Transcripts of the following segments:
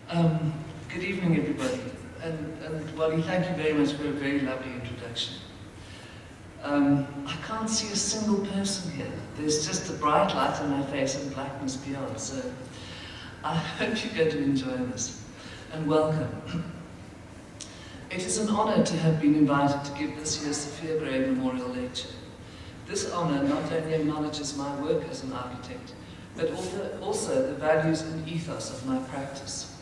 Good evening, everybody. And Wally, thank you very much for a very lovely introduction. I can't see a single person here. There's just a bright light on my face and blackness beyond. So I hope you're going to enjoy this. And welcome. It is an honor to have been invited to give this year's Sophia Memorial Lecture. This honor not only acknowledges my work as an architect, but also the values and ethos of my practice.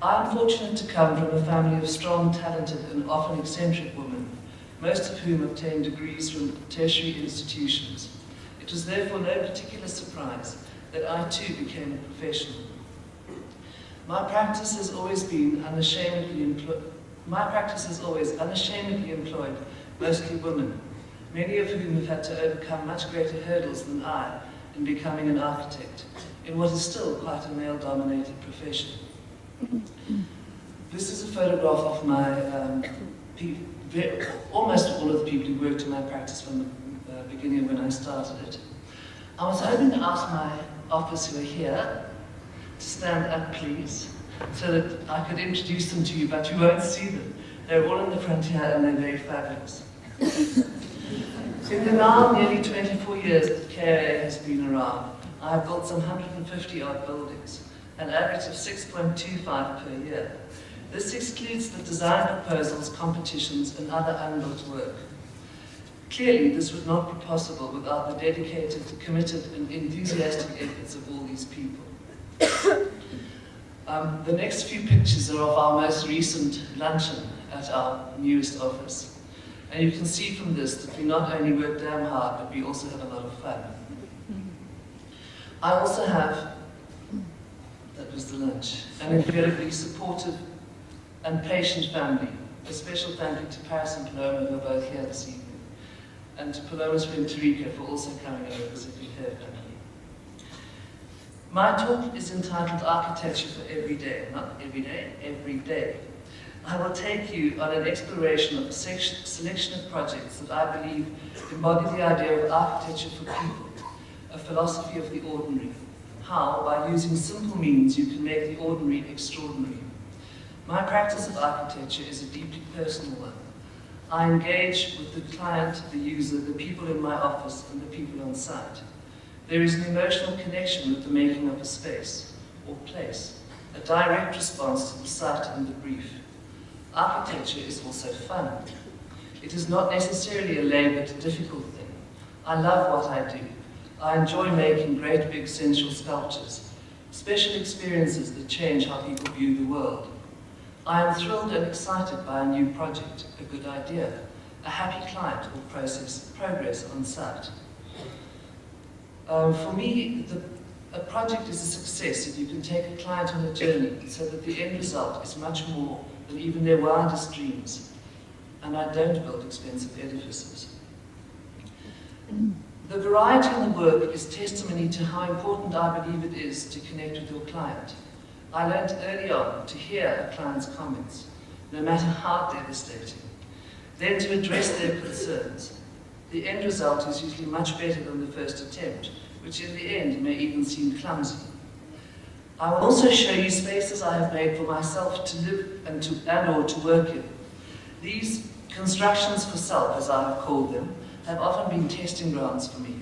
I am fortunate to come from a family of strong, talented, and often eccentric women, most of whom obtained degrees from tertiary institutions. It was therefore no particular surprise that I too became a professional. My practice has always unashamedly employed mostly women, many of whom have had to overcome much greater hurdles than I in becoming an architect, in what is still quite a male-dominated profession. This is a photograph of almost all of the people who worked in my practice from the beginning when I started it. I was hoping to ask my office who are here to stand up, please, so that I could introduce them to you, but you won't see them. They're all in the front here and they're very fabulous. In the now nearly 24 years that KOA has been around, I have built some 150 odd buildings, an average of 6.25 per year. This excludes the design proposals, competitions, and other unbuilt work. Clearly, this would not be possible without the dedicated, committed, and enthusiastic efforts of all these people. The next few pictures are of our most recent luncheon at our newest office. And you can see from this that we not only work damn hard, but we also have a lot of fun. I also have, that was the lunch, an incredibly supportive and patient family. A special thank you to Paris and Paloma, who are both here this evening, and to Paloma's friend Tarika for also coming over as if you'd heard from me. My talk is entitled Architecture for Every Day. Not every day, every day. I will take you on an exploration of a selection of projects that I believe embody the idea of architecture for people, a philosophy of the ordinary. How, by using simple means, you can make the ordinary extraordinary. My practice of architecture is a deeply personal one. I engage with the client, the user, the people in my office, and the people on site. There is an emotional connection with the making of a space, or place, a direct response to the site and the brief. Architecture is also fun. It is not necessarily a labored, difficult thing. I love what I do. I enjoy making great big sensual sculptures, special experiences that change how people view the world. I am thrilled and excited by a new project, a good idea, a happy client or progress on site. For me, a project is a success if you can take a client on a journey so that the end result is much more than even their wildest dreams. And I don't build expensive edifices. The variety in the work is testimony to how important I believe it is to connect with your client. I learned early on to hear a client's comments, no matter how devastating, then to address their concerns. The end result is usually much better than the first attempt, which in the end may even seem clumsy. I will also show you spaces I have made for myself to live and/or to work in. These constructions for self, as I have called them, have often been testing grounds for me.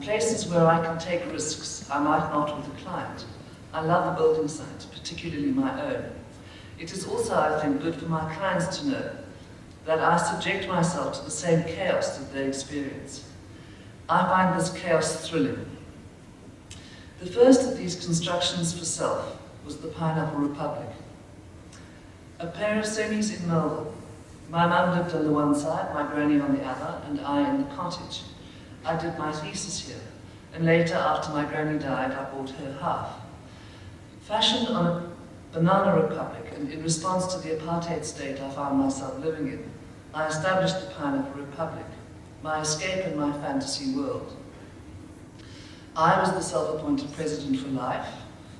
Places where I can take risks I might not with a client. I love a building site, particularly my own. It is also, I think, good for my clients to know that I subject myself to the same chaos that they experience. I find this chaos thrilling. The first of these constructions for self was the Pineapple Republic. A pair of semis in Melville. My mum lived on the one side, my granny on the other, and I in the cottage. I did my thesis here, and later, after my granny died, I bought her half. Fashioned on a banana republic, and in response to the apartheid state I found myself living in, I established the Pineapple Republic, my escape in my fantasy world. I was the self-appointed president for life.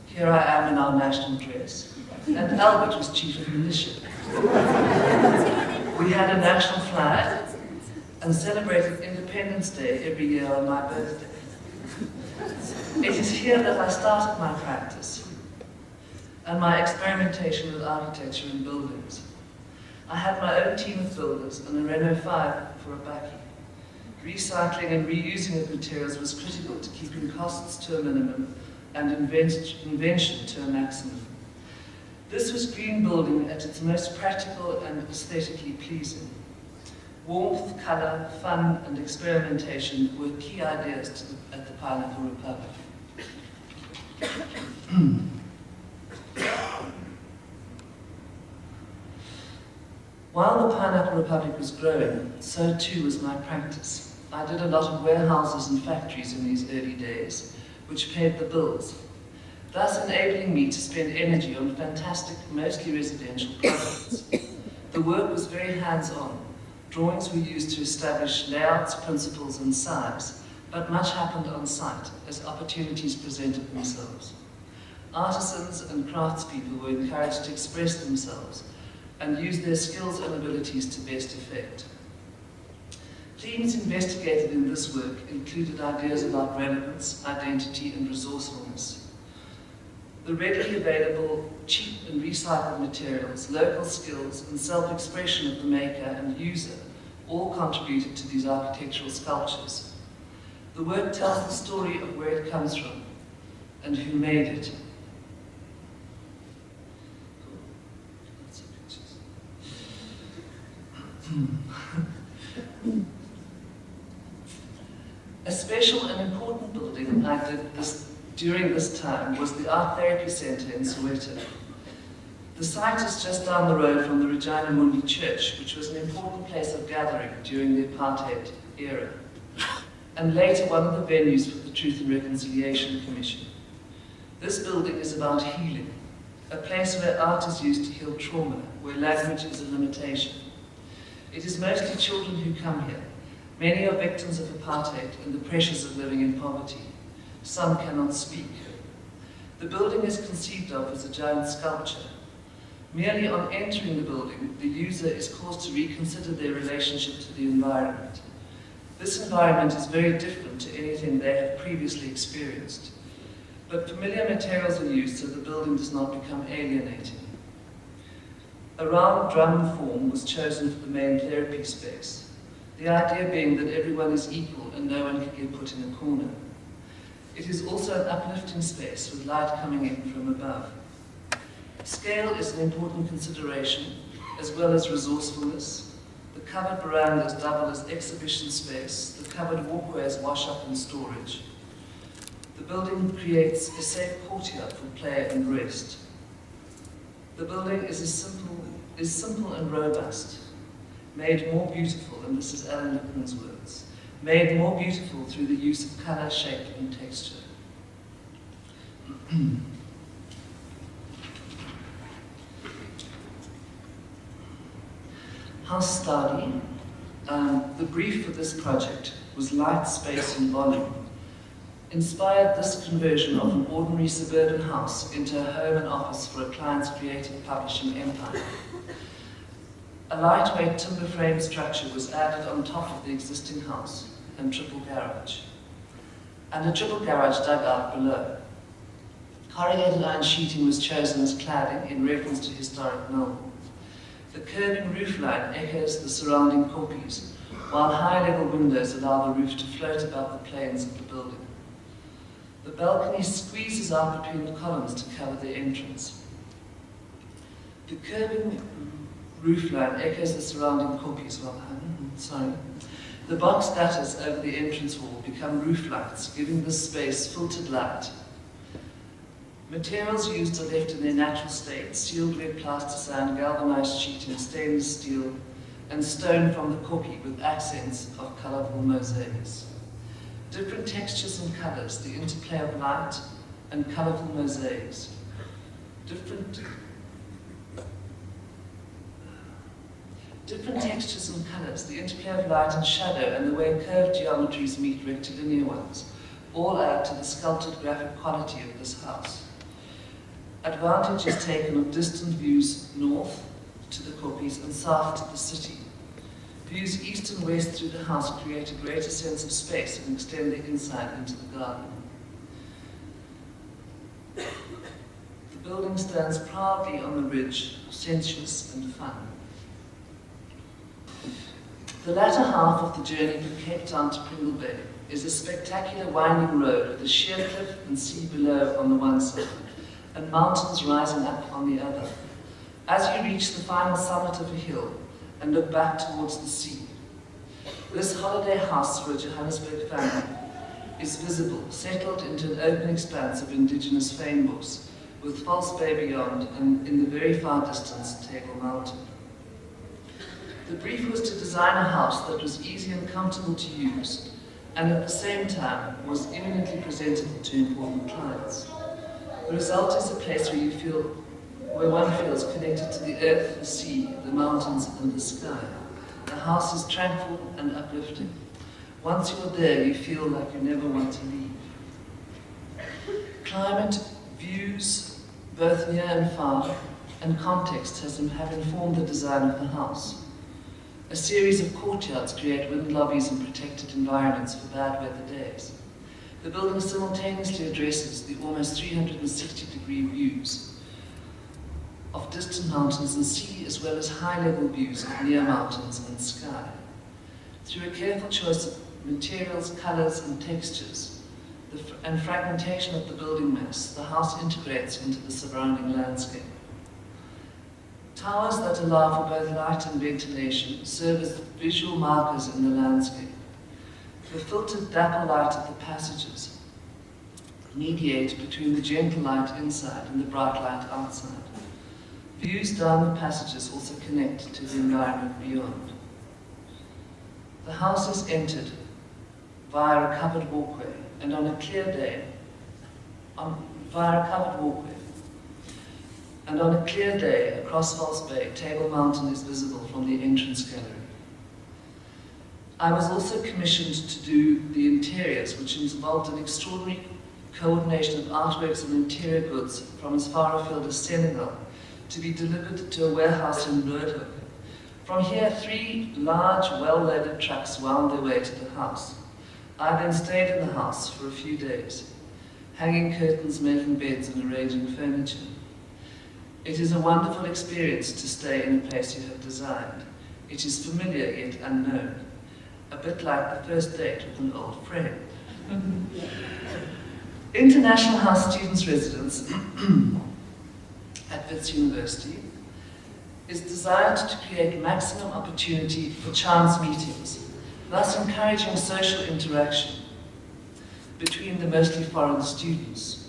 Here I am in our national dress, and Albert was chief of militia. We had a national flag, and celebrated Independence Day every year on my birthday. It is here that I started my practice and my experimentation with architecture and buildings. I had my own team of builders and a Renault 5 for a bakkie. Recycling and reusing of materials was critical to keeping costs to a minimum and invention to a maximum. This was green building at its most practical and aesthetically pleasing. Warmth, colour, fun and experimentation were key ideas at the Pineapple Republic. While the Pineapple Republic was growing, so too was my practice. I did a lot of warehouses and factories in these early days, which paid the bills, thus enabling me to spend energy on fantastic, mostly residential projects. The work was very hands-on. Drawings were used to establish layouts, principles, and size, but much happened on site as opportunities presented themselves. Artisans and craftspeople were encouraged to express themselves and use their skills and abilities to best effect. Themes investigated in this work included ideas about relevance, identity, and resourcefulness. The readily available, cheap and recycled materials, local skills, and self-expression of the maker and user all contributed to these architectural sculptures. The work tells the story of where it comes from and who made it. A special and important building I did during this time was the Art Therapy Centre in Soweto. The site is just down the road from the Regina Mundi Church, which was an important place of gathering during the apartheid era, and later one of the venues for the Truth and Reconciliation Commission. This building is about healing, a place where art is used to heal trauma, where language is a limitation. It is mostly children who come here. Many are victims of apartheid and the pressures of living in poverty. Some cannot speak. The building is conceived of as a giant sculpture. Merely on entering the building, the user is caused to reconsider their relationship to the environment. This environment is very different to anything they have previously experienced. But familiar materials are used so the building does not become alienating. A round drum form was chosen for the main therapy space. The idea being that everyone is equal and no one can get put in a corner. It is also an uplifting space with light coming in from above. Scale is an important consideration, as well as resourcefulness. The covered verandas double as exhibition space, the covered walkways wash up in storage. The building creates a safe courtyard for play and rest. The building is simple and robust, made more beautiful, and this is Alan Lipman's words, made more beautiful through the use of colour, shape and texture. House study. The brief for this project was light, space and volume. Inspired this conversion of an ordinary suburban house into a home and office for a client's creative publishing empire. A lightweight timber frame structure was added on top of the existing house and triple garage. And a triple garage dug out below. Corrugated iron sheeting was chosen as cladding in reference to historic Melbourne. The curving roofline echoes the surrounding kopjes, while high-level windows allow the roof to float above the planes of the building. The balcony squeezes out between the columns to cover the entrance. The curving roofline echoes the surrounding kopjes. The box gutters over the entrance wall become roof lights, giving this space filtered light. Materials used are left in their natural state: sealed lead plasticine, galvanized sheeting, stainless steel, and stone from the kopje with accents of colourful mosaics. Different textures and colours, the interplay of light and colourful mosaics. Different textures and colours, the interplay of light and shadow, and the way curved geometries meet rectilinear ones, all add to the sculpted graphic quality of this house. Advantage is taken of distant views north to the kopjes and south to the city. Views east and west through the house create a greater sense of space and extend the inside into the garden. The building stands proudly on the ridge, sensuous and fun. The latter half of the journey from Cape Town to Pringle Bay is a spectacular winding road with a sheer cliff and sea below on the one side, and mountains rising up on the other. As you reach the final summit of a hill and look back towards the sea, this holiday house for a Johannesburg family is visible, settled into an open expanse of indigenous fynbos, with False Bay beyond, and in the very far distance, Table Mountain. The brief was to design a house that was easy and comfortable to use, and at the same time was imminently presentable to important clients. The result is a place where one feels connected to the earth, the sea, the mountains, and the sky. The house is tranquil and uplifting. Once you're there, you feel like you never want to leave. Climate, views, both near and far, and context have informed the design of the house. A series of courtyards create wind lobbies and protected environments for bad weather days. The building simultaneously addresses the almost 360-degree views of distant mountains and sea, as well as high-level views of near mountains and sky. Through a careful choice of materials, colors, and textures, and fragmentation of the building mass, the house integrates into the surrounding landscape. Towers that allow for both light and ventilation serve as visual markers in the landscape. The filtered dapple light of the passages mediate between the gentle light inside and the bright light outside. Views down the passages also connect to the environment beyond. The house is entered via a covered walkway, and on a clear day, across False Bay, Table Mountain is visible from the entrance gallery. I was also commissioned to do the interiors, which involved an extraordinary coordination of artworks and interior goods from as far afield as Senegal to be delivered to a warehouse in Roodhoek. From here, 3 large, well-loaded trucks wound their way to the house. I then stayed in the house for a few days, hanging curtains, making beds, and arranging furniture. It is a wonderful experience to stay in a place you have designed. It is familiar yet unknown, a bit like the first date with an old friend. International House Students' Residence at Wits University is designed to create maximum opportunity for chance meetings, thus encouraging social interaction between the mostly foreign students.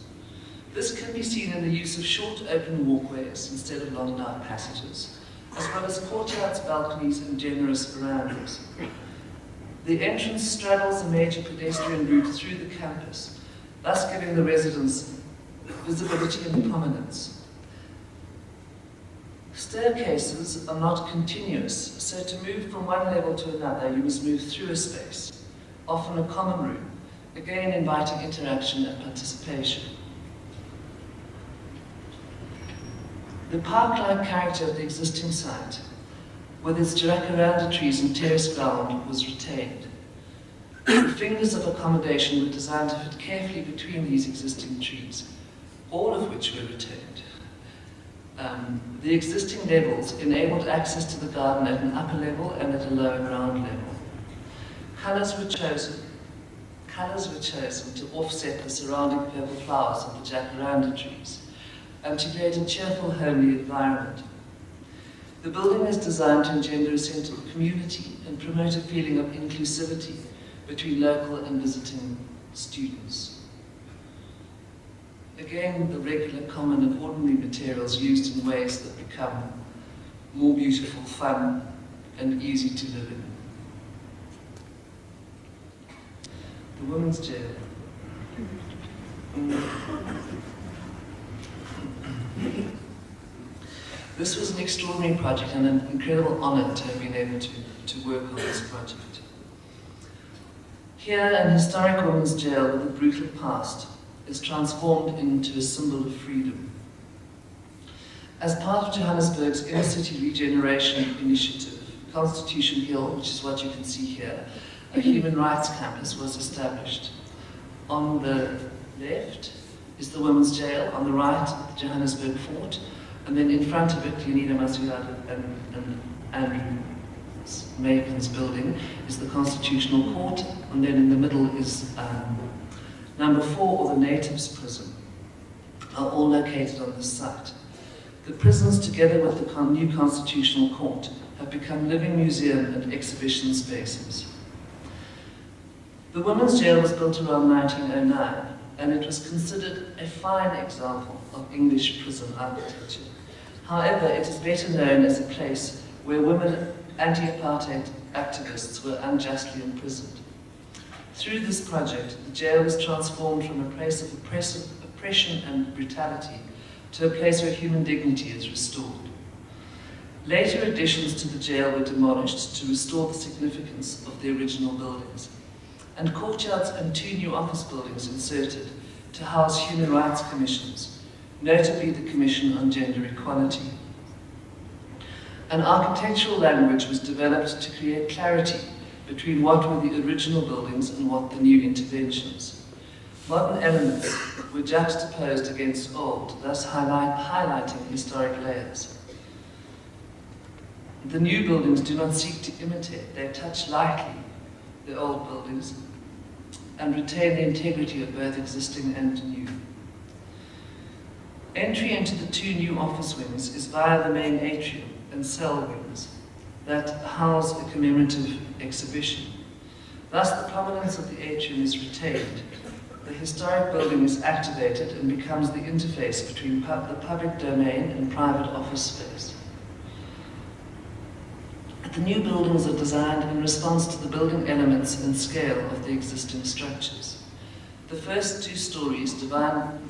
This can be seen in the use of short open walkways instead of long dark passages, as well as courtyards, balconies, and generous verandas. The entrance straddles a major pedestrian route through the campus, thus giving the residents visibility and prominence. Staircases are not continuous, so to move from one level to another, you must move through a space, often a common room, again inviting interaction and participation. The park-like character of the existing site, with its jacaranda trees and terrace ground, was retained. The fingers of accommodation were designed to fit carefully between these existing trees, all of which were retained. The existing levels enabled access to the garden at an upper level and at a lower ground level. Colours were chosen to offset the surrounding purple flowers of the jacaranda trees and to create a cheerful, homely environment. The building is designed to engender a sense of community and promote a feeling of inclusivity between local and visiting students. Again, the regular, common, and ordinary materials used in ways that become more beautiful, fun, and easy to live in. The women's jail. This was an extraordinary project and an incredible honor to have been able to work on this project. Here, an historic women's jail with a brutal past is transformed into a symbol of freedom. As part of Johannesburg's inner city regeneration initiative, Constitution Hill, which is what you can see here, a human rights campus was established. On the left is the women's jail, on the right, the Johannesburg Fort, and then in front of it, Leonida Masualle and Andrew Macon's building is the Constitutional Court, and then in the middle is number 4, or the Natives Prison, are all located on this site. The prisons, together with the new Constitutional Court, have become living museum and exhibition spaces. The women's jail was built around 1909, and it was considered a fine example of English prison architecture. However, it is better known as a place where women anti-apartheid activists were unjustly imprisoned. Through this project, the jail was transformed from a place of oppression and brutality to a place where human dignity is restored. Later additions to the jail were demolished to restore the significance of the original buildings, and courtyards and 2 new office buildings inserted to house human rights commissions, notably the Commission on Gender Equality. An architectural language was developed to create clarity between what were the original buildings and what the new interventions. Modern elements were juxtaposed against old, thus highlighting historic layers. The new buildings do not seek to imitate, they touch lightly the old buildings and retain the integrity of both existing and new. Entry into the 2 new office wings is via the main atrium and cell wings that house a commemorative exhibition. Thus, the prominence of the atrium is retained. The historic building is activated and becomes the interface between the public domain and private office space. The new buildings are designed in response to the building elements and scale of the existing structures. The first 2 stories, defined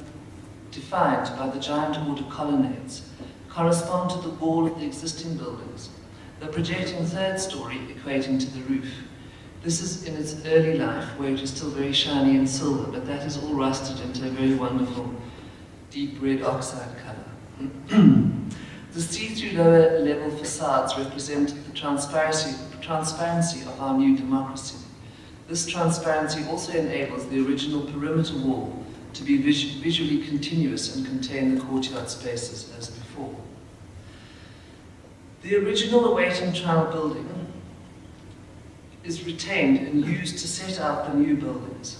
by the giant order colonnades, correspond to the wall of the existing buildings, the projecting 3rd story equating to the roof. This is in its early life, where it is still very shiny and silver, but that is all rusted into a very wonderful deep red oxide colour. The see-through lower level facades represent the transparency of our new democracy. This transparency also enables the original perimeter wall to be visually continuous and contain the courtyard spaces as before. The original awaiting trial building is retained and used to set out the new buildings.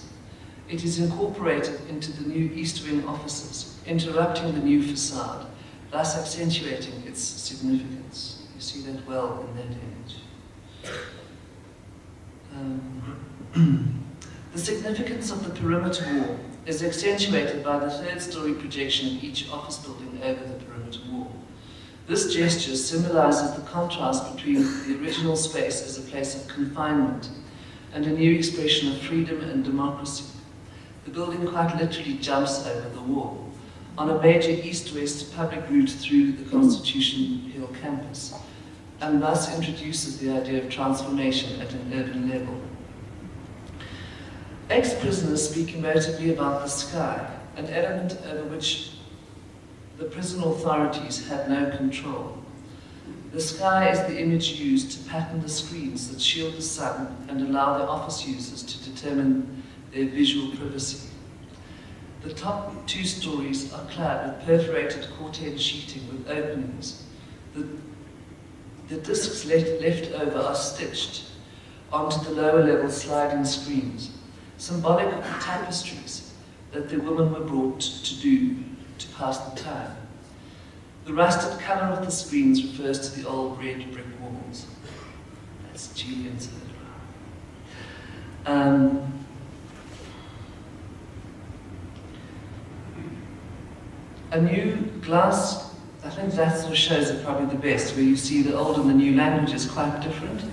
It is incorporated into the new East Wing offices, interrupting the new facade, thus accentuating its significance. You see that well in that image. The significance of the perimeter wall is accentuated by the 3rd story projection of each office building over the perimeter wall. This gesture symbolizes the contrast between the original space as a place of confinement and a new expression of freedom and democracy. The building quite literally jumps over the wall on a major east-west public route through the Constitution Hill campus, and thus introduces the idea of transformation at an urban level. Ex-prisoners speak emotively about the sky, an element over which the prison authorities had no control. The sky is the image used to pattern the screens that shield the sun and allow the office users to determine their visual privacy. The top 2 stories are clad with perforated corten sheeting with openings. The discs left over are stitched onto the lower level sliding screens, symbolic of the tapestries that the women were brought to do to pass the time. The rusted colour of the screens refers to the old red brick walls. That's Julian's third. A new glass, I think that sort of shows it probably the best, where you see the old and the new languages quite different,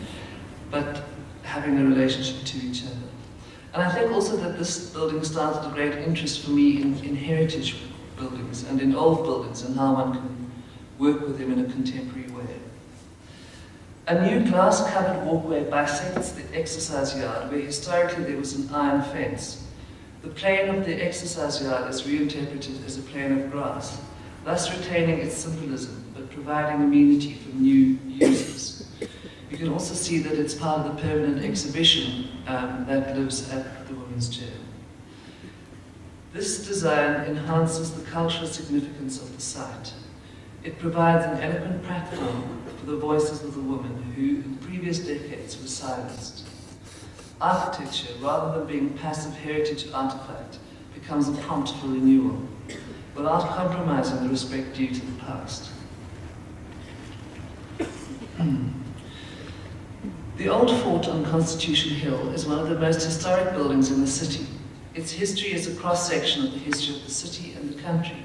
but having a relationship to each other. And I think also that this building started a great interest for me in heritage buildings and in old buildings and how one can work with them in a contemporary way. A new glass-covered walkway bisects the exercise yard, where historically there was an iron fence. The plane of the exercise yard is reinterpreted as a plane of grass, thus retaining its symbolism, but providing amenity for new users. You can also see that it's part of the permanent exhibition that lives at the Women's Jail. This design enhances the cultural significance of the site. It provides an eloquent platform for the voices of the women who, in previous decades, were silenced. Architecture, rather than being a passive heritage artifact, becomes a prompt for renewal, without compromising the respect due to the past. The old fort on Constitution Hill is one of the most historic buildings in the city. Its history is a cross-section of the history of the city and the country,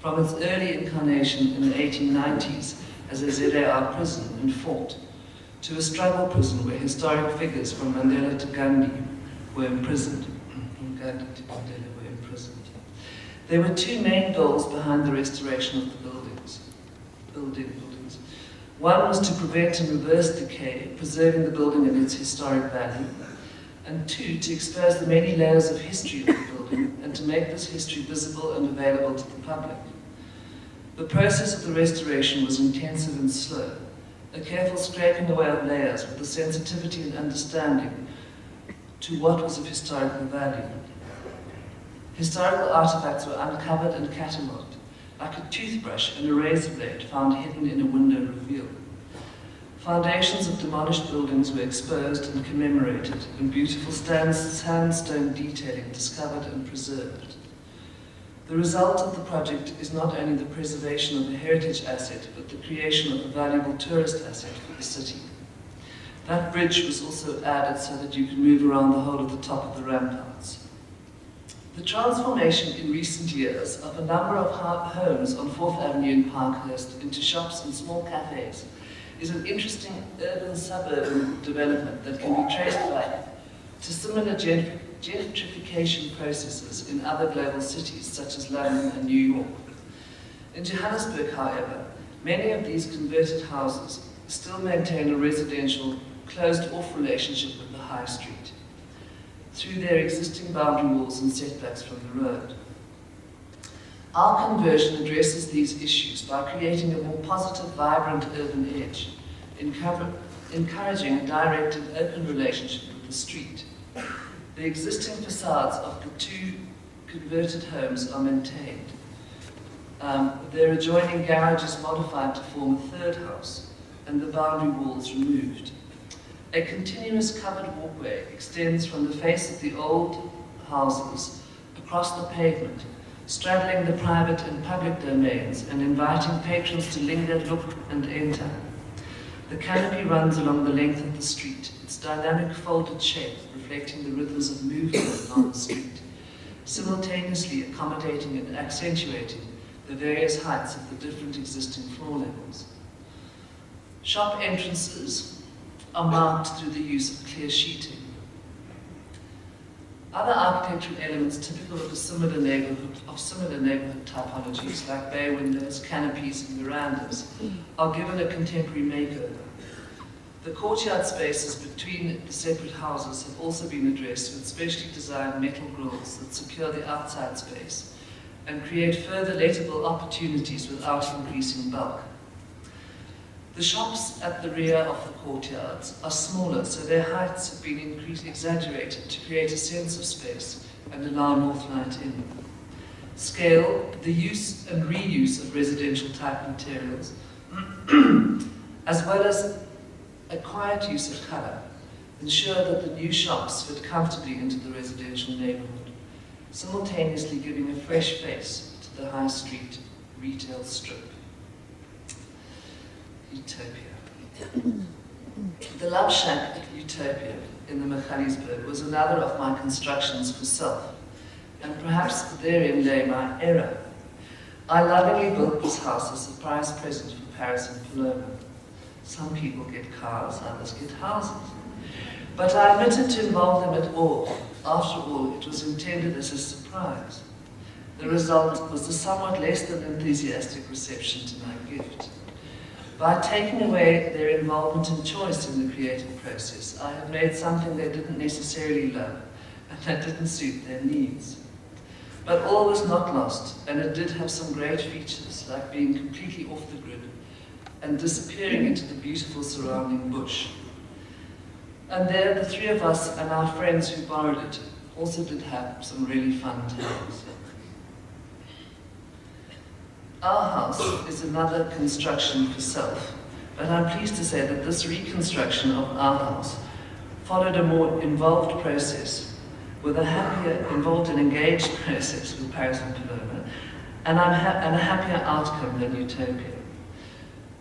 from its early incarnation in the 1890s as a ZAR prison and fort, to a struggle prison where historic figures from Mandela to Gandhi were imprisoned. There were two main goals behind the restoration of the buildings. One was to prevent and reverse decay, preserving the building and its historic value, and two, to expose the many layers of history of the building and to make this history visible and available to the public. The process of the restoration was intensive and slow, a careful scraping away of layers with a sensitivity and understanding to what was of historical value. Historical artifacts were uncovered and catalogued, like a toothbrush and a razor blade found hidden in a window reveal. Foundations of demolished buildings were exposed and commemorated, and beautiful sandstone detailing discovered and preserved. The result of the project is not only the preservation of a heritage asset, but the creation of a valuable tourist asset for the city. That bridge was also added so that you could move around the whole of the top of the ramparts. The transformation in recent years of a number of homes on 4th Avenue in Parkhurst into shops and small cafes is an interesting urban-suburban development that can be traced back to similar gentrification processes in other global cities such as London and New York. In Johannesburg, however, many of these converted houses still maintain a residential, closed-off relationship with the high street through their existing boundary walls and setbacks from the road. Our conversion addresses these issues by creating a more positive, vibrant urban edge, encouraging a direct and open relationship with the street. The existing facades of the two converted homes are maintained. Their adjoining garage is modified to form a third house, and the boundary walls removed. A continuous covered walkway extends from the face of the old houses across the pavement, straddling the private and public domains and inviting patrons to linger, look, and enter. The canopy runs along the length of the street, its dynamic folded shape reflecting the rhythms of movement on the street, simultaneously accommodating and accentuating the various heights of the different existing floor levels. Shop entrances are marked through the use of clear sheeting. Other architectural elements typical of similar neighborhood typologies, like bay windows, canopies, and verandas, are given a contemporary makeover. The courtyard spaces between the separate houses have also been addressed with specially designed metal grills that secure the outside space and create further lettable opportunities without increasing bulk. The shops at the rear of the courtyards are smaller, so their heights have been exaggerated to create a sense of space and allow north light in. Scale, the use and reuse of residential type materials, as well as a quiet use of colour, ensure that the new shops fit comfortably into the residential neighbourhood, simultaneously giving a fresh face to the high street retail strip. Utopia. The Love Shack at Utopia in the Michalisburg was another of my constructions for self, and perhaps therein lay my error. I lovingly built this house as a surprise present for Paris and Paloma. Some people get cars, others get houses. But I omitted to involve them at all. After all, it was intended as a surprise. The result was a somewhat less than enthusiastic reception to my gift. By taking away their involvement and choice in the creative process, I had made something they didn't necessarily love and that didn't suit their needs. But all was not lost, and it did have some great features, like being completely off the grid and disappearing into the beautiful surrounding bush, And there, the three of us and our friends who borrowed it also did have some really fun times. Our house is another construction for self, but I'm pleased to say that this reconstruction of our house followed a more involved process, with a happier, involved and engaged process with Paris and Paloma, and a happier outcome than Utopia.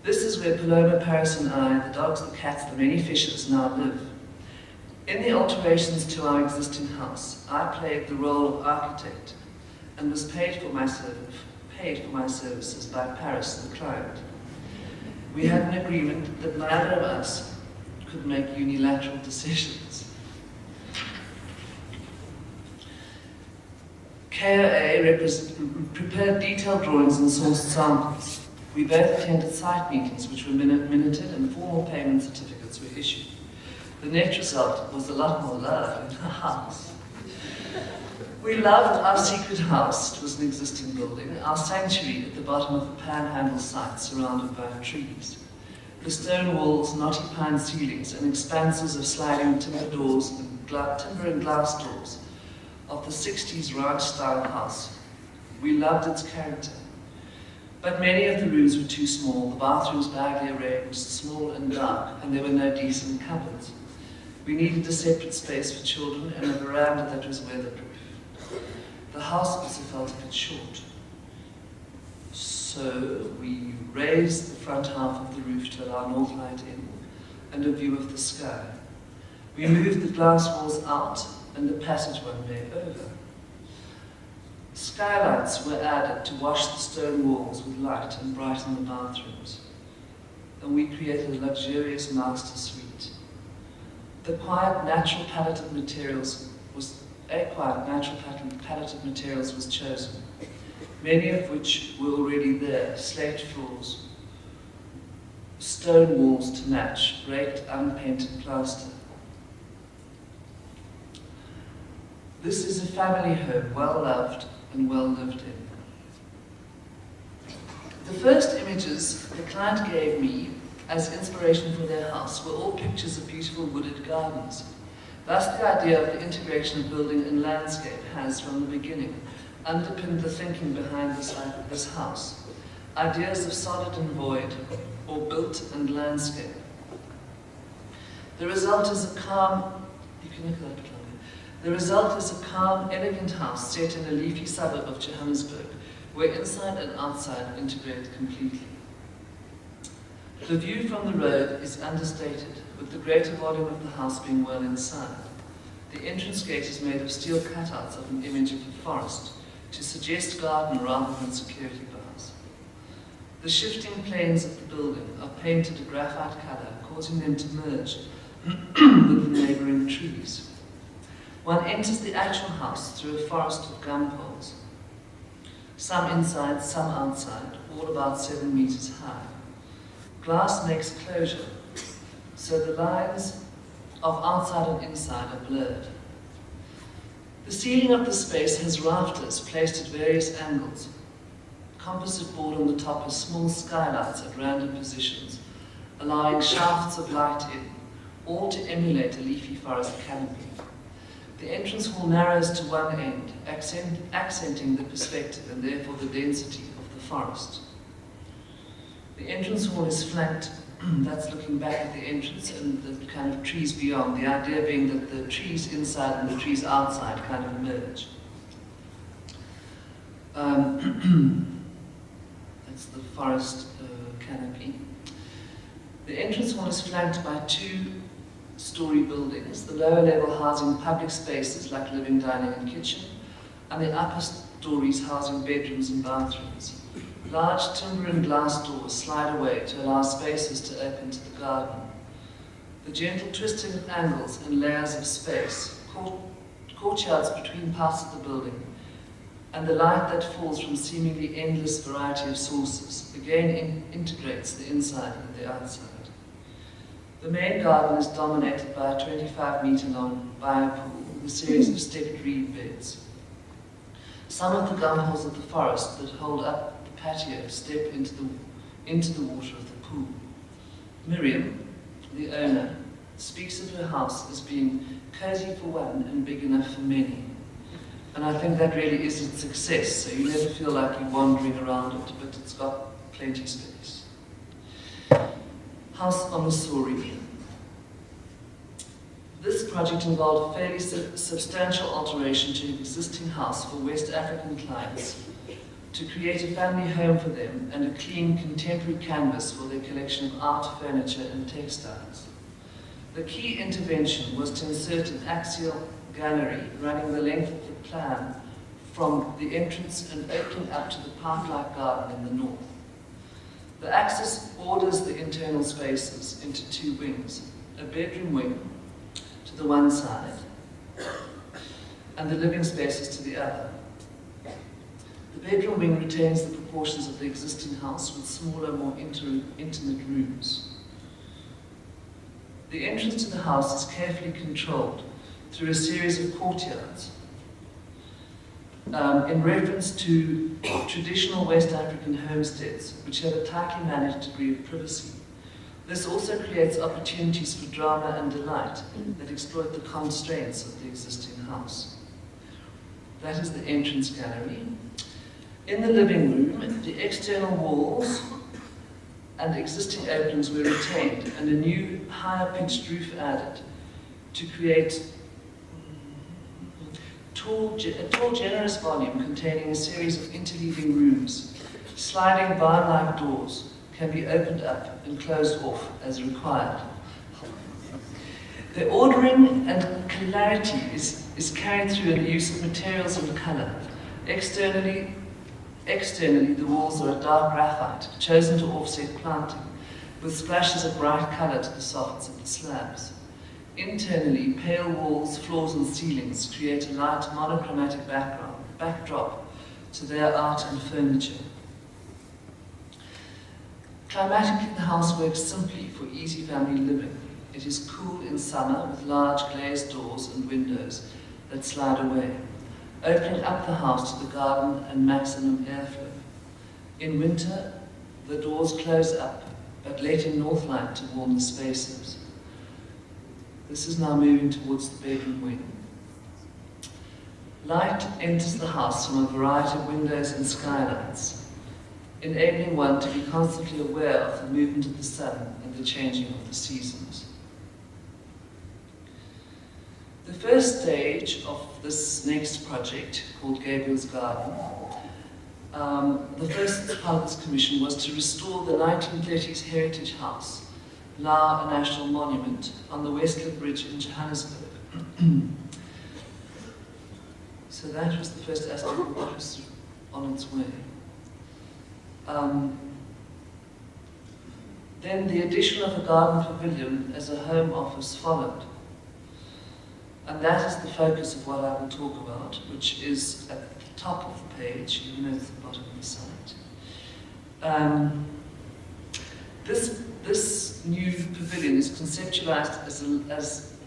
This is where Paloma, Paris and I, the dogs, the cats, the many fishes now live. In the alterations to our existing house, I played the role of architect and was paid for my services by Paris, the client. We had an agreement that neither of us could make unilateral decisions. KOA prepared detailed drawings and sourced samples. We both attended site meetings which were minuted and formal payment certificates were issued. The net result was a lot more love in the house. We loved our secret house. It was an existing building, our sanctuary at the bottom of the panhandle site surrounded by trees. The stone walls, knotty pine ceilings, and expanses of sliding timber doors and timber and glass doors of the 60s ranch-style house. We loved its character. But many of the rooms were too small, the bathrooms badly arranged, small and dark, and there were no decent cupboards. We needed a separate space for children and a veranda that was weatherproof. The house also felt a bit short. So we raised the front half of the roof to allow north light in and a view of the sky. We moved the glass walls out and the passageway over. Skylights were added to wash the stone walls with light and brighten the bathrooms. And we created a luxurious master suite. The quiet natural palette of materials was chosen, many of which were already there: slate floors, stone walls to match, raked unpainted plaster. This is a family home, well loved and well lived in. The first images the client gave me as inspiration for their house were all pictures of beautiful wooded gardens. Thus, the idea of the integration of building and landscape has, from the beginning, underpinned the thinking behind this house. Ideas of solid and void, or built and landscape. The result is a calm, elegant house set in a leafy suburb of Johannesburg, where inside and outside integrate completely. The view from the road is understated, with the greater volume of the house being well inside. The entrance gate is made of steel cutouts of an image of a forest, to suggest garden rather than security bars. The shifting planes of the building are painted a graphite colour, causing them to merge with the neighbouring trees. One enters the actual house through a forest of gum poles, some inside, some outside, all about 7 meters high. Glass makes closure, so the lines of outside and inside are blurred. The ceiling of the space has rafters placed at various angles. Composite board on the top has small skylights at random positions, allowing shafts of light in, all to emulate a leafy forest canopy. The entrance hall narrows to one end, accenting the perspective and therefore the density of the forest. The entrance hall is flanked, that's looking back at the entrance and the kind of trees beyond, the idea being that the trees inside and the trees outside kind of merge. That's the forest canopy. The entrance hall is flanked by 2-story buildings, the lower level housing public spaces like living, dining and kitchen, and the upper stories housing bedrooms and bathrooms. Large timber and glass doors slide away to allow spaces to open to the garden. The gentle twisting of angles and layers of space, courtyards between parts of the building, and the light that falls from seemingly endless variety of sources, again integrates the inside and the outside. The main garden is dominated by a 25-meter-long biopool with a series of stepped reed beds. Some of the gum holes of the forest that hold up the patio step into the water of the pool. Miriam, the owner, speaks of her house as being cozy for one and big enough for many. And I think that really is its success, so you never feel like you're wandering around it, but it's got plenty of space. House on the Sori. This project involved a fairly substantial alteration to an existing house for West African clients to create a family home for them and a clean contemporary canvas for their collection of art, furniture and textiles. The key intervention was to insert an axial gallery running the length of the plan from the entrance and opening up to the park-like garden in the north. The axis borders the internal spaces into two wings, a bedroom wing to the one side and the living spaces to the other. The bedroom wing retains the proportions of the existing house with smaller, more intimate rooms. The entrance to the house is carefully controlled through a series of courtyards in reference to traditional West African homesteads, which have a tightly managed degree of privacy. This also creates opportunities for drama and delight that exploit the constraints of the existing house. That is the entrance gallery. In the living room, the external walls and existing openings were retained and a new, higher-pitched roof added to create a tall, generous volume containing a series of interleaving rooms. Sliding barn-like doors can be opened up and closed off as required. The ordering and clarity is carried through in the use of materials and colour. Externally, the walls are a dark graphite, chosen to offset planting, with splashes of bright colour to the soffits of the slabs. Internally, pale walls, floors and ceilings create a light monochromatic backdrop to their art and furniture. Climatically, the house works simply for easy family living. It is cool in summer with large glazed doors and windows that slide away, opening up the house to the garden and maximum airflow. In winter, the doors close up, but let in north light to warm the spaces. This is now moving towards the bedroom wing. Light enters the house from a variety of windows and skylights, enabling one to be constantly aware of the movement of the sun and the changing of the seasons. The first stage of this next project, called Gabriel's Garden, the first part of this commission was to restore the 1930s heritage house, now a national monument, on the Westcliff Bridge in Johannesburg. So that was the first aspect of what was on its way. Then the addition of a garden pavilion as a home office followed. And that is the focus of what I will talk about, which is at the top of the page, even though it's at the bottom of the site. This new pavilion is conceptualized as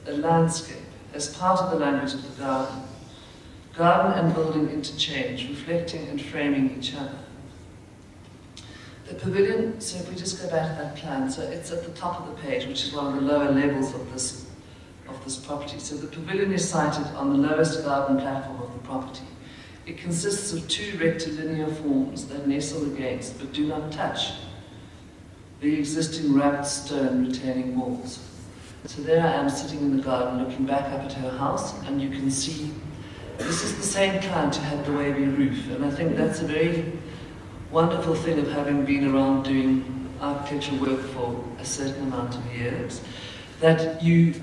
a landscape, as part of the language of the garden. Garden and building interchange, reflecting and framing each other. The pavilion, so if we just go back to that plan, so it's at the top of the page, which is one of the lower levels of this property. So the pavilion is sited on the lowest garden platform of the property. It consists of two rectilinear forms that nestle against, but do not touch, the existing rubbed stone retaining walls. So there I am sitting in the garden looking back up at her house, and you can see this is the same client who had the wavy roof, and I think that's a very wonderful thing of having been around doing architectural work for a certain amount of years, that you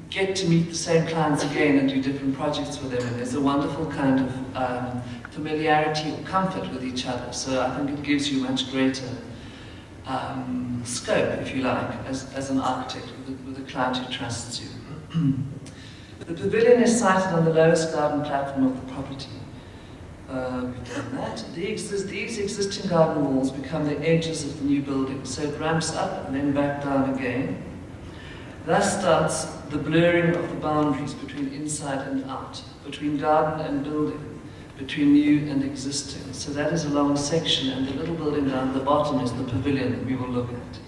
get to meet the same clients again and do different projects with them, and there's a wonderful kind of familiarity or comfort with each other. So I think it gives you much greater scope, if you like, as an architect with a client who trusts you. The pavilion is sited on the lowest garden platform of the property. We've done that. These existing garden walls become the edges of the new building, so it ramps up and then back down again. Thus starts the blurring of the boundaries between inside and out, between garden and building, between new and existing. So that is a long section, and the little building down the bottom is the pavilion that we will look at.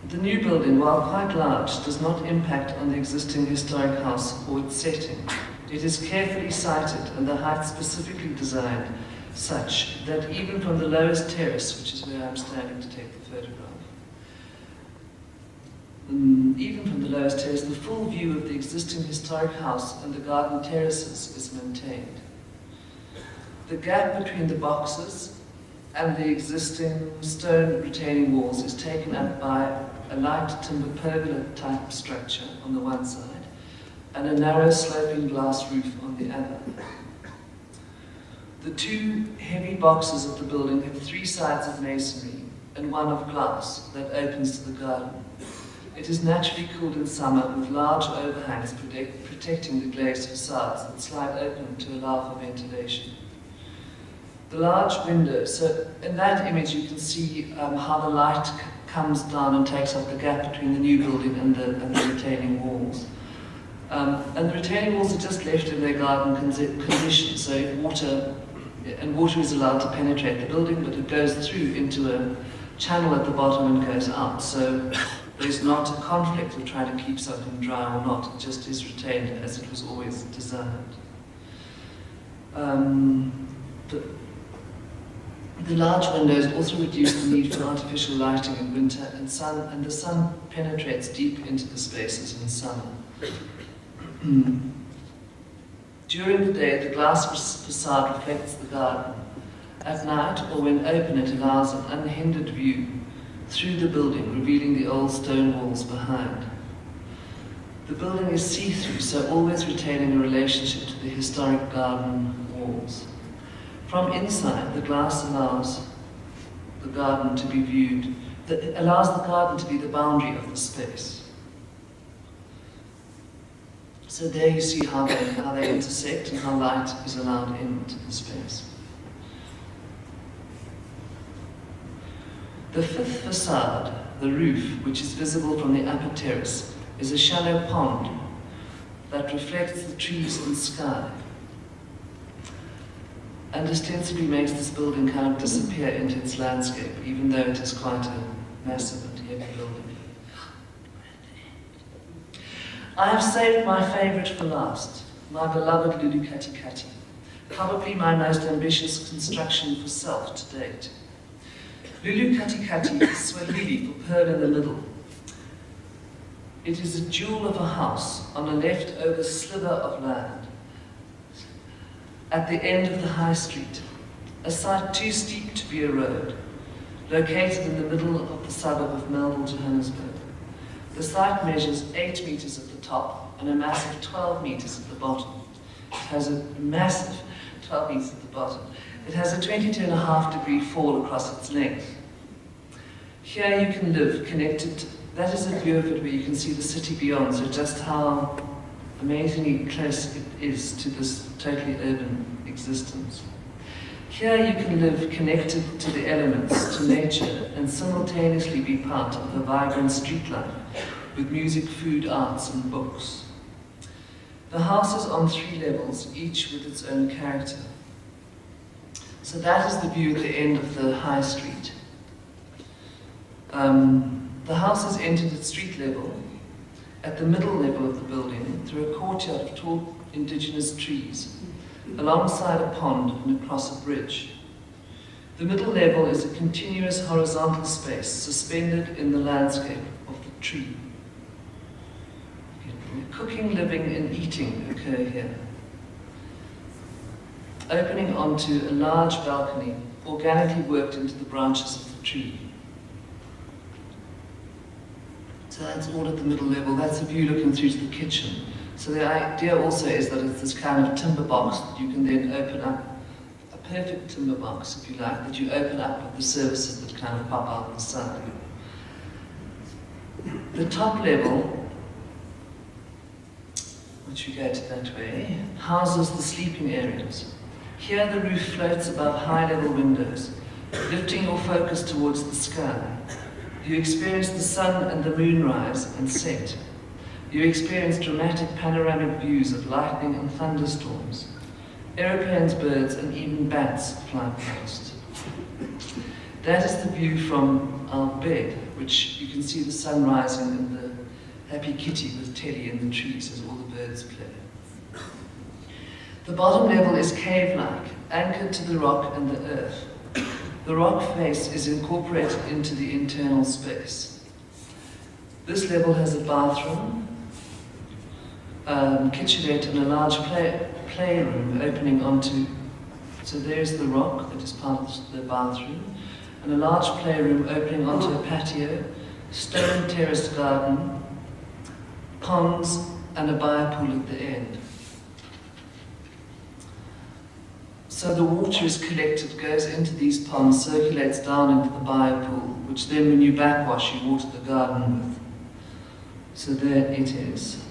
The new building, while quite large, does not impact on the existing historic house or its setting. It is carefully sited and the height specifically designed such that even from the lowest terrace, which is where I'm standing to take the photograph, even from the lowest terrace, the full view of the existing historic house and the garden terraces is maintained. The gap between the boxes and the existing stone retaining walls is taken up by a light timber pergola type structure on the one side and a narrow sloping glass roof on the other. The two heavy boxes of the building have three sides of masonry and one of glass that opens to the garden. It is naturally cooled in summer with large overhangs protecting the glazed facades that slide open to allow for ventilation. The large windows, so in that image you can see how the light comes down and takes up the gap between the new building and the retaining walls. And the retaining walls are just left in their garden condition, so if water is allowed to penetrate the building, but it goes through into a channel at the bottom and goes out. So there's not a conflict of trying to keep something dry or not, it just is retained as it was always designed. The large windows also reduce the need for artificial lighting in winter, and the sun penetrates deep into the spaces in summer. During the day, the glass facade reflects the garden. At night, or when open, it allows an unhindered view through the building, revealing the old stone walls behind. The building is see-through, so always retaining a relationship to the historic garden walls. From inside, the glass allows the garden to be viewed, allows the garden to be the boundary of the space. So there you see how they intersect and how light is allowed into the space. The fifth facade, the roof, which is visible from the upper terrace, is a shallow pond that reflects the trees and sky, and ostensibly makes this building kind of disappear into its landscape, even though it is quite a massive and heavy building. I have saved my favourite for last, my beloved Lulu Kati Kati, probably my most ambitious construction for self to date. Lulu Kati Kati is Swahili for pearl in the middle. It is a jewel of a house on a leftover sliver of land at the end of the high street, a site too steep to be a road, located in the middle of the suburb of Melville, Johannesburg. The site measures 8 meters at the top and a massive 12 meters at the bottom. It has a massive 12 meters at the bottom. It has a 22.5-degree fall across its length. Here you can live connected, that is a view of it where you can see the city beyond, so just how amazingly close it is to this totally urban existence. Here you can live connected to the elements, to nature, and simultaneously be part of a vibrant street life with music, food, arts, and books. The house is on 3 levels, each with its own character. So that is the view at the end of the high street. The house is entered at street level, at the middle level of the building, through a courtyard of tall indigenous trees, alongside a pond and across a bridge. The middle level is a continuous horizontal space suspended in the landscape of the tree. Cooking, living, and eating occur here. Opening onto a large balcony, organically worked into the branches of the tree. So that's all at the middle level. That's a view looking through to the kitchen. So the idea also is that it's this kind of timber box that you can then open up, a perfect timber box, if you like, that you open up with the services that kind of pop out the side. The top level, which we go to that way, houses the sleeping areas. Here the roof floats above high-level windows, lifting your focus towards the sky. You experience the sun and the moon rise and set. You experience dramatic panoramic views of lightning and thunderstorms. Aeroplanes, birds, and even bats fly past. That is the view from our bed, which you can see the sun rising and the happy kitty with Teddy in the trees as all the birds play. The bottom level is cave-like, anchored to the rock and the earth. The rock face is incorporated into the internal space. This level has a bathroom, kitchenette, and a large playroom opening onto, so there's the rock that is part of the bathroom, and a large playroom opening onto a patio, stone terraced garden, ponds, and a biopool at the end. So the water is collected, goes into these ponds, circulates down into the biopool, which then when you backwash, you water the garden with. So there it is.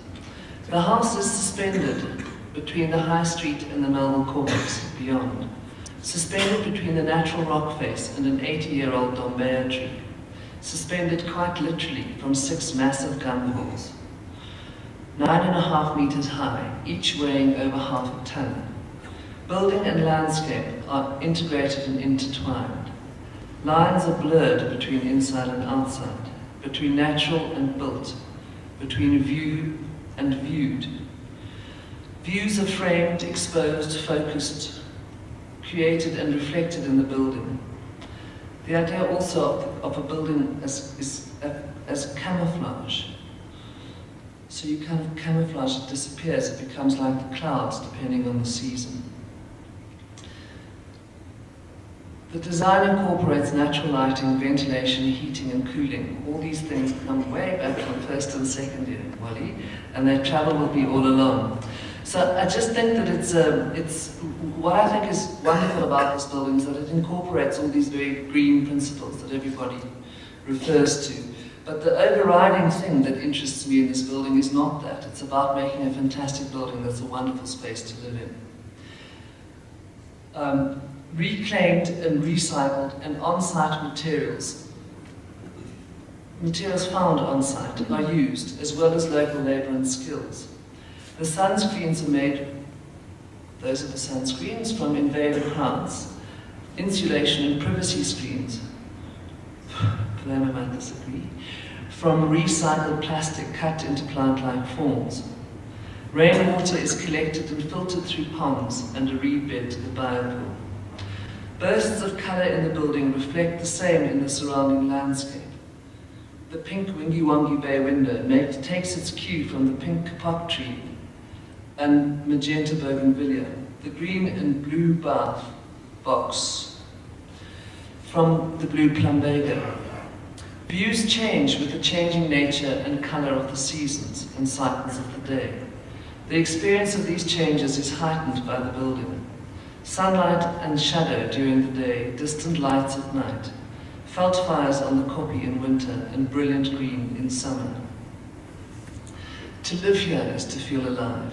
The house is suspended between the High Street and the Melville Corpus beyond, suspended between the natural rock face and an 80-year-old Dombea tree, suspended quite literally from 6 massive gum balls, 9.5 meters high, each weighing over half a ton. Building and landscape are integrated and intertwined. Lines are blurred between inside and outside, between natural and built, between view and viewed. Views are framed, exposed, focused, created and reflected in the building. The idea also of a building as camouflage. So you kind of camouflage, it disappears, it becomes like the clouds depending on the season. The design incorporates natural lighting, ventilation, heating and cooling. All these things come way back from first and second year, Wally, and their travel will be all along. So I just think that it's what I think is wonderful about this building is that it incorporates all these very green principles that everybody refers to. But the overriding thing that interests me in this building is not that. It's about making a fantastic building that's a wonderful space to live in. Reclaimed and recycled and on-site materials found on-site are used, as well as local labour and skills. The sunscreens are made, those are the sunscreens, from invaded plants, insulation and privacy screens, Paloma might disagree, from recycled plastic cut into plant-like forms. Rainwater is collected and filtered through ponds and a reed bed to the biopool. Bursts of colour in the building reflect the same in the surrounding landscape. The pink Wingy-Wongy Bay window takes its cue from the pink kapok tree and magenta bougainvillea, the green and blue bath box from the blue plumbago. Views change with the changing nature and colour of the seasons and cycles of the day. The experience of these changes is heightened by the building. Sunlight and shadow during the day, distant lights at night, felt fires on the kopje in winter and brilliant green in summer. To live here is to feel alive.